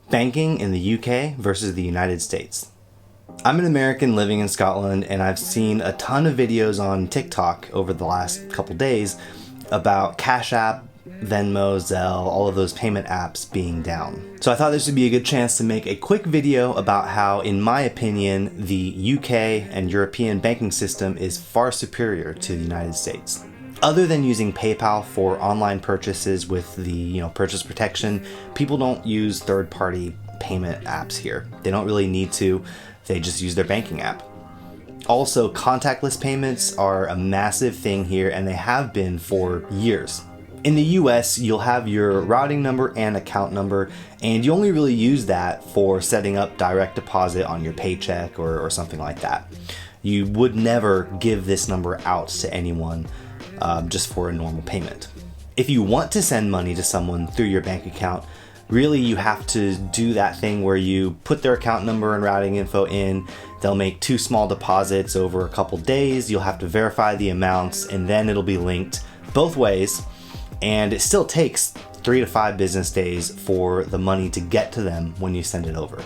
Banking in the UK versus the United States. I'm an American living in Scotland, and I've seen a ton of videos on TikTok over the last couple days about Cash App, Venmo, Zelle, all of those payment apps being down. So I thought this would be a good chance to make a quick video about how, in my opinion, the UK and European banking system is far superior to the United States. Other than using PayPal for online purchases with the purchase protection, people don't use third-party payment apps here. They don't really need to. They just use their banking app. Also, contactless payments are a massive thing here, and they have been for years. In the US, you'll have your routing number and account number, and you only really use that for setting up direct deposit on your paycheck or something like that. You would never give this number out to anyone just for a normal payment. If you want to send money to someone through your bank account, really you have to do that thing where you put their account number and routing info in. They'll make 2 small deposits over a couple days. You'll have to verify the amounts, and then it'll be linked both ways. And it still takes 3 to 5 business days for the money to get to them when you send it over.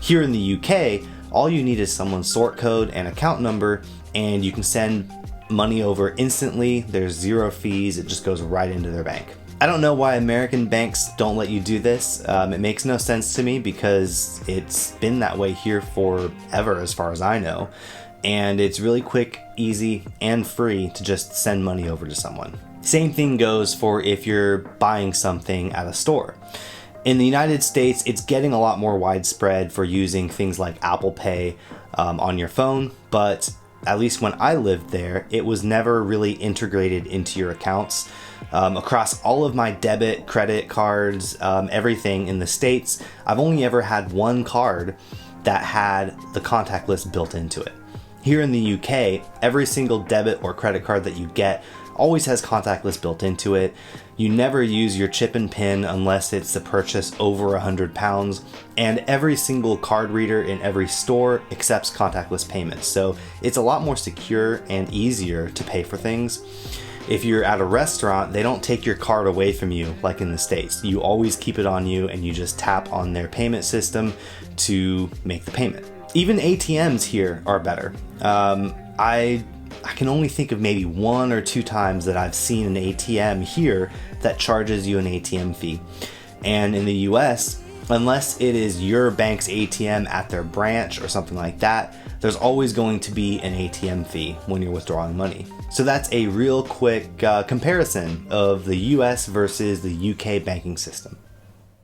Here in the UK, all you need is someone's sort code and account number, and you can send money over instantly. There's 0 fees. It just goes right into their bank. I don't know why American banks don't let you do this. It makes no sense to me because it's been that way here forever as far as I know. And it's really quick, easy, and free to just send money over to someone. Same thing goes for if you're buying something at a store. In the United States, it's getting a lot more widespread for using things like Apple Pay on your phone, but at least when I lived there, it was never really integrated into your accounts. Across all of my debit, credit cards, everything in the States, I've only ever had one card that had the contactless built into it. Here in the UK, every single debit or credit card that you get always has contactless built into it. You never use your chip and PIN unless it's a purchase over £100, and every single card reader in every store accepts contactless payments. So it's a lot more secure and easier to pay for things. If you're at a restaurant, they don't take your card away from you like in the States. You always keep it on you, and you just tap on their payment system to make the payment. Even ATMs here are better. I can only think of maybe 1 or 2 times that I've seen an ATM here that charges you an ATM fee. And in the US, unless it is your bank's ATM at their branch or something like that, there's always going to be an ATM fee when you're withdrawing money. So that's a real quick comparison of the US versus the UK banking system.